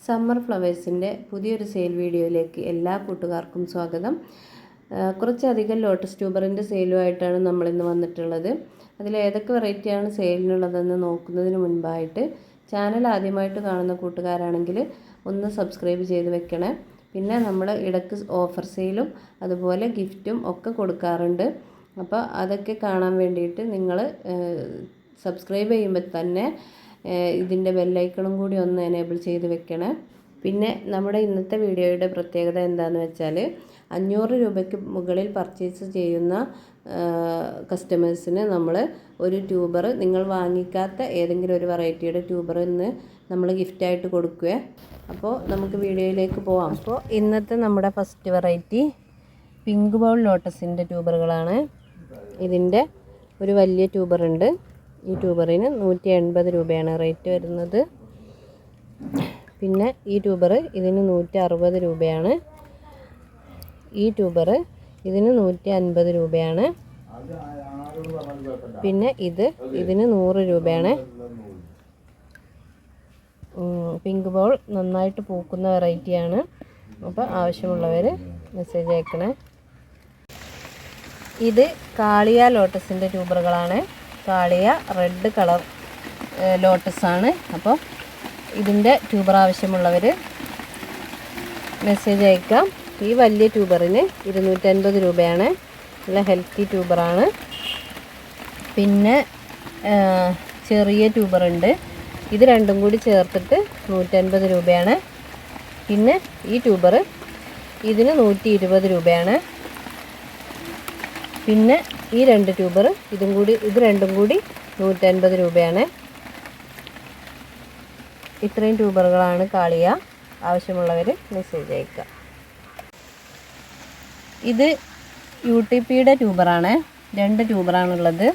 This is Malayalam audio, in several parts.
സമ്മർ ഫ്ലവേഴ്സിൻ്റെ പുതിയൊരു സെയിൽ വീഡിയോയിലേക്ക് എല്ലാ കൂട്ടുകാർക്കും സ്വാഗതം. കുറച്ചധികം ലോട്ടസ് ട്യൂബറിൻ്റെ സെയിലുമായിട്ടാണ് നമ്മളിന്ന് വന്നിട്ടുള്ളത്. അതിൽ ഏതൊക്കെ വെറൈറ്റിയാണ് സെയിലിനുള്ളതെന്ന് നോക്കുന്നതിന് മുൻപായിട്ട് ചാനൽ ആദ്യമായിട്ട് കാണുന്ന കൂട്ടുകാരാണെങ്കിൽ ഒന്ന് സബ്സ്ക്രൈബ് ചെയ്ത് വെക്കണേ. പിന്നെ നമ്മൾ ഇടയ്ക്ക് ഓഫർ സെയിലും അതുപോലെ ഗിഫ്റ്റും ഒക്കെ കൊടുക്കാറുണ്ട്. അപ്പോൾ അതൊക്കെ കാണാൻ വേണ്ടിയിട്ട് നിങ്ങൾ സബ്സ്ക്രൈബ് ചെയ്യുമ്പോൾ തന്നെ ഇതിൻ്റെ ബെല്ലൈക്കണും കൂടി ഒന്ന് എനേബിൾ ചെയ്ത് വെക്കണേ. പിന്നെ നമ്മുടെ ഇന്നത്തെ വീഡിയോയുടെ പ്രത്യേകത എന്താണെന്ന് വെച്ചാൽ 500 രൂപയ്ക്ക് മുകളിൽ പർച്ചേസ് ചെയ്യുന്ന കസ്റ്റമേഴ്സിന് നമ്മൾ ഒരു ട്യൂബർ, നിങ്ങൾ വാങ്ങിക്കാത്ത ഏതെങ്കിലും ഒരു വെറൈറ്റിയുടെ ട്യൂബർ ഇന്ന് നമ്മൾ ഗിഫ്റ്റായിട്ട് കൊടുക്കുക. അപ്പോൾ നമുക്ക് വീഡിയോയിലേക്ക് പോവാം. അപ്പോൾ ഇന്നത്തെ നമ്മുടെ ഫസ്റ്റ് വെറൈറ്റി പിങ്ക് ബൗൾ ലോട്ടസിൻ്റെ ട്യൂബറുകളാണ്. ഇതിൻ്റെ ഒരു വലിയ ട്യൂബറുണ്ട്. ഈ ട്യൂബറിന് 180 രൂപയാണ് റേറ്റ് വരുന്നത്. പിന്നെ ഈ ട്യൂബർ ഇതിന് 160 രൂപയാണ്. ഈ ട്യൂബർ ഇതിന് 150 രൂപയാണ്. പിന്നെ ഇതിന് 100 രൂപയാണ്. പിങ്ക് ബോൾ നന്നായിട്ട് പൂക്കുന്ന വെറൈറ്റിയാണ്. അപ്പോൾ ആവശ്യമുള്ളവർ മെസ്സേജ് അയക്കണേ. ഇത് കാളിയ ലോട്ടസിൻ്റെ ട്യൂബറുകളാണ്. കാളിയ റെഡ് കളർ ലോട്ടസാണ്. അപ്പോൾ ഇതിൻ്റെ ട്യൂബർ ആവശ്യമുള്ളവർ മെസ്സേജ് അയക്കാം. ഈ വലിയ ട്യൂബറിന് 250 രൂപയാണ്. നല്ല ഹെൽത്തി ട്യൂബറാണ്. പിന്നെ ചെറിയ ട്യൂബറുണ്ട്. ഇത് രണ്ടും കൂടി ചേർത്തിട്ട് 150 രൂപയാണ്. പിന്നെ ഈ ട്യൂബർ ഇതിന് 120 രൂപയാണ്. പിന്നെ ഈ രണ്ട് ട്യൂബർ ഇത് രണ്ടും കൂടി 150 രൂപയാണ്. ഇത്രയും ട്യൂബറുകളാണ് കാളിയ. ആവശ്യമുള്ളവർ മെസ്സേജ് അയക്കുക. ഇത് UTPയുടെ ട്യൂബറാണ്. 2 ട്യൂബറാണുള്ളത്.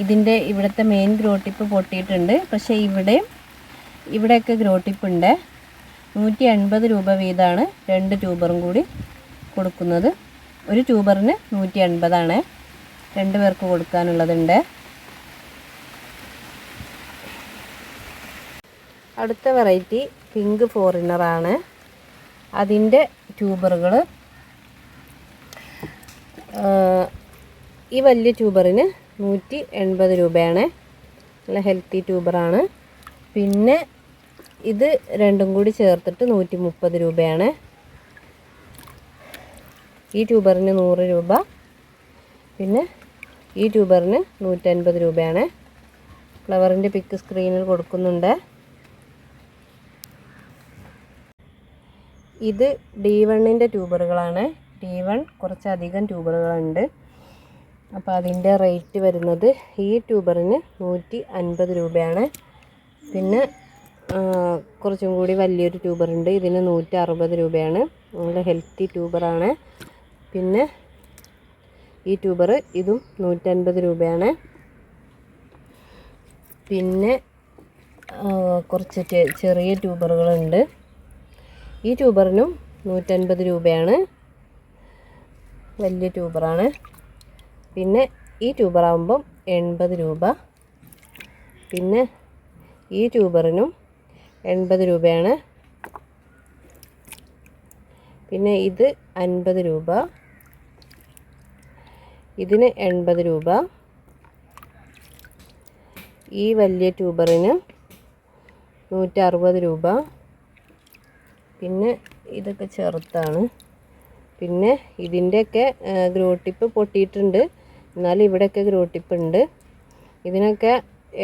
ഇതിൻ്റെ ഇവിടുത്തെ മെയിൻ ഗ്രോ ടിപ്പ് പൊട്ടിയിട്ടുണ്ട്. പക്ഷേ ഇവിടെയൊക്കെ ഗ്രോ ടിപ്പ് ഉണ്ട്. 180 രൂപ വീതമാണ് 2 ട്യൂബറും കൂടി കൊടുക്കുന്നത്. ഒരു ട്യൂബറിന് 180 2 പേർക്ക് കൊടുക്കാനുള്ളതുണ്ട്. അടുത്ത വെറൈറ്റി പിങ്ക് ഫോറിനറാണ്. അതിൻ്റെ ട്യൂബറുകൾ ഈ വലിയ ട്യൂബറിന് 180 രൂപയാണ്. നല്ല ഹെൽത്തി ട്യൂബറാണ്. പിന്നെ ഇത് രണ്ടും കൂടി ചേർത്തിട്ട് 130 രൂപയാണ്. ഈ ട്യൂബറിന് 100 രൂപ. പിന്നെ ഈ ട്യൂബറിന് 150 രൂപയാണ്. ഫ്ലവറിൻ്റെ പിക്ക് സ്ക്രീനിൽ കൊടുക്കുന്നുണ്ട്. ഇത് D1ൻ്റെ ട്യൂബറുകളാണ്. D1 കുറച്ചധികം ട്യൂബറുകളുണ്ട്. അപ്പോൾ അതിൻ്റെ റേറ്റ് വരുന്നത് ഈ ട്യൂബറിന് 150 രൂപയാണ്. പിന്നെ കുറച്ചും കൂടി വലിയൊരു ട്യൂബറുണ്ട്. ഇതിന് 160 രൂപയാണ്. നല്ല ഹെൽത്തി ട്യൂബറാണ്. പിന്നെ ഈ ട്യൂബർ ഇതും 150 രൂപയാണ്. പിന്നെ കുറച്ച് ചെറിയ ട്യൂബറുകളുണ്ട്. ഈ ട്യൂബറിനും 150 രൂപയാണ്. വലിയ ട്യൂബറാണ്. പിന്നെ ഈ ട്യൂബറാകുമ്പം 80 രൂപ. പിന്നെ ഈ ട്യൂബറിനും 80 രൂപയാണ്. പിന്നെ ഇത് 50 രൂപ. ഇതിന് 80 രൂപ. ഈ വലിയ ട്യൂബറിന് 160 രൂപ. പിന്നെ ഇതൊക്കെ ചെറുതാണ്. പിന്നെ ഇതിൻ്റെയൊക്കെ ഗ്രോ ടിപ്പ് പൊട്ടിയിട്ടുണ്ട്. എന്നാലും ഇവിടെയൊക്കെ ഗ്രോ ടിപ്പ് ഉണ്ട്. ഇതിനൊക്കെ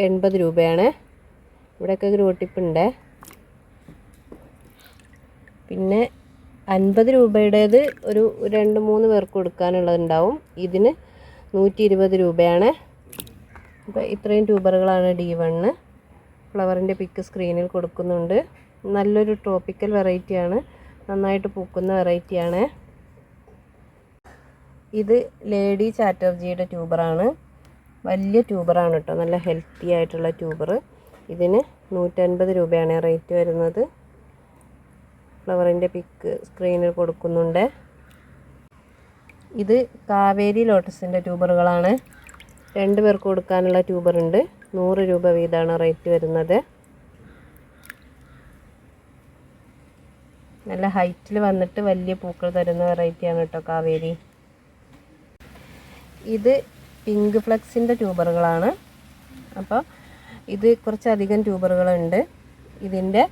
80 രൂപയാണ്. ഇവിടെയൊക്കെ ഗ്രോ ടിപ്പ് ഉണ്ട്. പിന്നെ 50 രൂപയുടേത് ഒരു 2-3 പേർക്ക് കൊടുക്കാനുള്ളതുണ്ടാവും. ഇതിന് 120 രൂപയാണ്. അപ്പോൾ ഇത്രയും ട്യൂബറുകളാണ് D1. ഫ്ലവറിൻ്റെ പിക്ക് സ്ക്രീനിൽ കൊടുക്കുന്നുണ്ട്. നല്ലൊരു ട്രോപ്പിക്കൽ വെറൈറ്റിയാണ്. നന്നായിട്ട് പൂക്കുന്ന വെറൈറ്റിയാണ്. ഇത് ലേഡി ചാറ്റർജിയുടെ ട്യൂബറാണ്. വലിയ ട്യൂബറാണ് കേട്ടോ. നല്ല ഹെൽത്തി ആയിട്ടുള്ള ട്യൂബർ. ഇതിന് 150 രൂപയാണ് റേറ്റ് വരുന്നത്. ഫ്ലവറിൻ്റെ പിക്ക് സ്ക്രീനിൽ കൊടുക്കുന്നുണ്ട്. ഇത് കാവേരി ലോട്ടസിൻ്റെ ട്യൂബറുകളാണ്. 2 പേർക്ക് കൊടുക്കാനുള്ള ട്യൂബറുണ്ട്. 100 രൂപ വീതമാണ് റേറ്റ് വരുന്നത്. നല്ല ഹൈറ്റിൽ വന്നിട്ട് വലിയ പൂക്കൾ തരുന്ന വെറൈറ്റിയാണ് കേട്ടോ കാവേരി. ഇത് പിങ്ക് ഫ്ലക്സിൻ്റെ ട്യൂബറുകളാണ്. അപ്പോൾ ഇത് കുറച്ചധികം ട്യൂബറുകളുണ്ട്. ഇതിൻ്റെ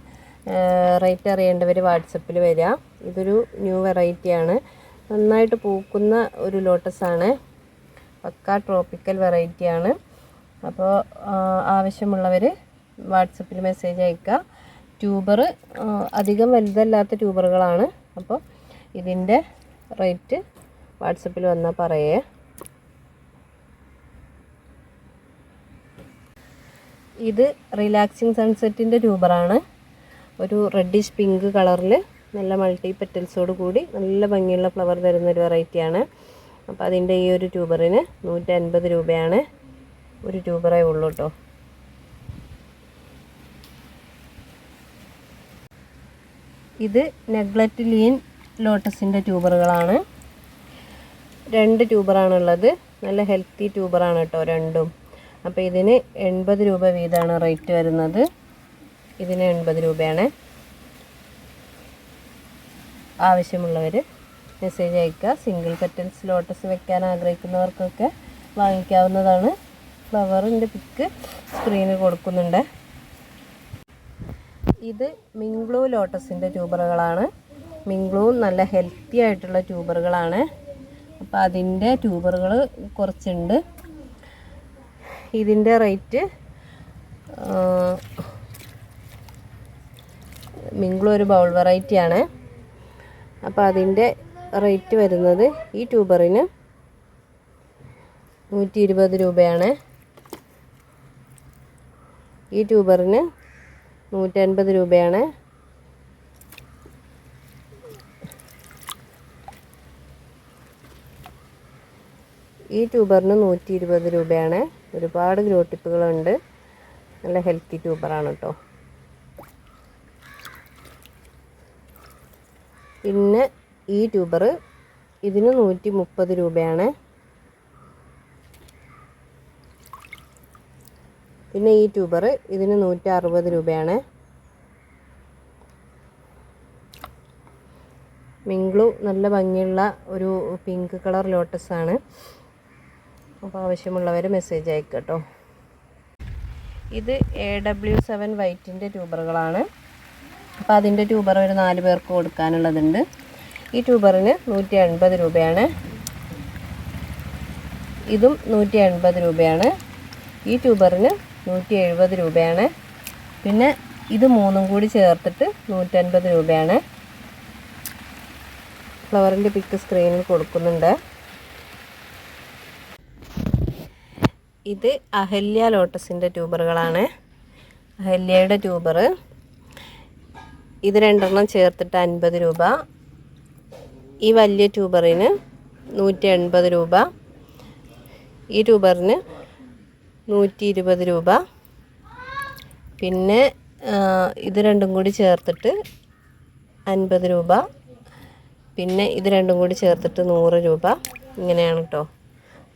റേറ്റ് അറിയേണ്ടവർ വാട്സപ്പിൽ വരിക. ഇതൊരു ന്യൂ വെറൈറ്റിയാണ്. നന്നായിട്ട് പൂക്കുന്ന ഒരു ലോട്ടസാണ്. പക്ക ട്രോപ്പിക്കൽ വെറൈറ്റിയാണ്. അപ്പോൾ ആവശ്യമുള്ളവർ വാട്സപ്പിൽ മെസ്സേജ് അയക്കുക. ട്യൂബർ അധികം വലുതല്ലാത്ത ട്യൂബറുകളാണ്. അപ്പോൾ ഇതിൻ്റെ റേറ്റ് വാട്സപ്പിൽ വന്നാൽ പറയേ. ഇത് റിലാക്സിങ് സൺസെറ്റിൻ്റെ ട്യൂബറാണ്. ഒരു റെഡിഷ് പിങ്ക് കളറിൽ നല്ല മൾട്ടി പെറ്റൽസോട് കൂടി നല്ല ഭംഗിയുള്ള ഫ്ലവർ തരുന്നൊരു വെറൈറ്റിയാണ്. അപ്പോൾ അതിൻ്റെ ഈ ഒരു ട്യൂബറിന് 150 രൂപയാണ്. ഒരു ട്യൂബറേ ഉള്ളൂ കേട്ടോ. ഇത് നെഗ്ലറ്റ് ലീൻ ലോട്ടസിൻ്റെ ട്യൂബറുകളാണ്. 2 ട്യൂബറാണുള്ളത്. നല്ല ഹെൽത്തി ട്യൂബറാണ് കേട്ടോ രണ്ടും. അപ്പോൾ ഇതിന് 80 രൂപ വീതമാണ് റേറ്റ് വരുന്നത്. ഇതിന് 80 രൂപയാണ്. ആവശ്യമുള്ളവർ മെസ്സേജ് അയക്കുക. സിംഗിൾ പെറ്റൽസ് ലോട്ടസ് വെക്കാൻ ആഗ്രഹിക്കുന്നവർക്കൊക്കെ വാങ്ങിക്കാവുന്നതാണ്. ഫ്ലവറിൻ്റെ പിക്ക് സ്ക്രീനിൽ കൊടുക്കുന്നുണ്ട്. ഇത് മിങ്ക്ലൂ ലോട്ടസിൻ്റെ ട്യൂബറുകളാണ്. മിങ്ക്ലൂ നല്ല ഹെൽത്തി ആയിട്ടുള്ള ട്യൂബറുകളാണ്. അപ്പോൾ അതിൻ്റെ ട്യൂബറുകൾ കുറച്ചുണ്ട്. ഇതിൻ്റെ റേറ്റ് മിങ്ക്ലൂ ഒരു ബൗൾ വെറൈറ്റിയാണ്. അപ്പോൾ അതിൻ്റെ റേറ്റ് വരുന്നത് ഈ ട്യൂബറിന് 120 രൂപയാണ്. ഈ ട്യൂബറിന് 150 രൂപയാണ്. ഈ ട്യൂബറിന് 120 രൂപയാണ്. ഒരുപാട് ഗ്രോ ടിപ്പുകളുണ്ട്. നല്ല ഹെൽത്തി ട്യൂബറാണ് കേട്ടോ. പിന്നെ ഈ ട്യൂബർ ഇതിന് 130 രൂപയാണ്. പിന്നെ ഈ ട്യൂബർ ഇതിന് 160 രൂപയാണ്. മിങ്ക്ലൂ നല്ല ഭംഗിയുള്ള ഒരു പിങ്ക് കളർ ലോട്ടസാണ്. അപ്പോൾ ആവശ്യമുള്ളവർ മെസ്സേജ് അയക്കുക കേട്ടോ. ഇത് AW7 വൈറ്റിൻ്റെ ട്യൂബറുകളാണ്. അപ്പോൾ അതിൻ്റെ ട്യൂബർ ഒരു 4 പേർക്ക് കൊടുക്കാനുള്ളതുണ്ട്. ഈ ട്യൂബറിന് 180 രൂപയാണ്. ഇതും 180 രൂപയാണ്. ഈ ട്യൂബറിന് 170 രൂപയാണ്. പിന്നെ ഇത് 3 കൂടി ചേർത്തിട്ട് 150 രൂപയാണ്. ഫ്ലവറിൻ്റെ പിക്ക് സ്ക്രീനിൽ കൊടുക്കുന്നുണ്ട്. ഇത് അഹല്യ ലോട്ടസിൻ്റെ ട്യൂബറുകളാണ്. അഹല്യയുടെ ട്യൂബർ ഇത് 2 ചേർത്തിട്ട് 50 രൂപ. ഈ വലിയ ട്യൂബറിന് 180 രൂപ. ഈ ട്യൂബറിന് 120 രൂപ. പിന്നെ ഇത് 2 കൂടി ചേർത്തിട്ട് 50 രൂപ. പിന്നെ ഇത് 2 കൂടി ചേർത്തിട്ട് 100 രൂപ. ഇങ്ങനെയാണ് കേട്ടോ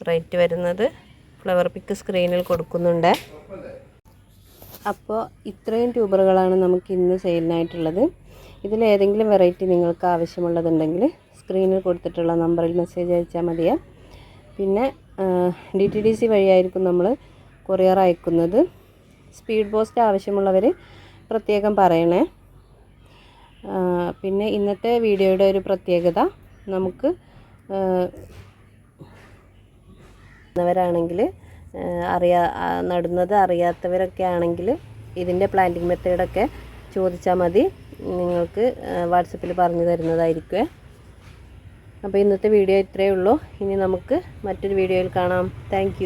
റേറ്റ് വരുന്നത്. ഫ്ലവർ പിക്ക് സ്ക്രീനിൽ കൊടുക്കുന്നുണ്ട്. അപ്പോൾ ഇത്രയും ട്യൂബറുകളാണ് നമുക്ക് ഇന്ന് സെയിലിനായിട്ടുള്ളത്. ഇതിലേതെങ്കിലും വെറൈറ്റി നിങ്ങൾക്ക് ആവശ്യമുള്ളതുണ്ടെങ്കിൽ സ്ക്രീനിൽ കൊടുത്തിട്ടുള്ള നമ്പറിൽ മെസ്സേജ് അയച്ചാൽ മതിയേ. പിന്നെ DTDC വഴിയായിരിക്കും നമ്മൾ കൊറിയർ അയക്കുന്നത്. സ്പീഡ് പോസ്റ്റ് ആവശ്യമുള്ളവർ പ്രത്യേകം പറയണേ. പിന്നെ ഇന്നത്തെ വീഡിയോയുടെ ഒരു പ്രത്യേകത, നമുക്ക് ാണെങ്കിൽ നടുന്നത് അറിയാത്തവരൊക്കെ ആണെങ്കിൽ ഇതിൻ്റെ പ്ലാന്റിങ് മെത്തേഡൊക്കെ ചോദിച്ചാൽ മതി. നിങ്ങൾക്ക് വാട്സപ്പിൽ പറഞ്ഞു തരുന്നതായിരിക്കും. അപ്പോൾ ഇന്നത്തെ വീഡിയോ ഇത്രയേ ഉള്ളൂ. ഇനി നമുക്ക് മറ്റൊരു വീഡിയോയിൽ കാണാം. താങ്ക്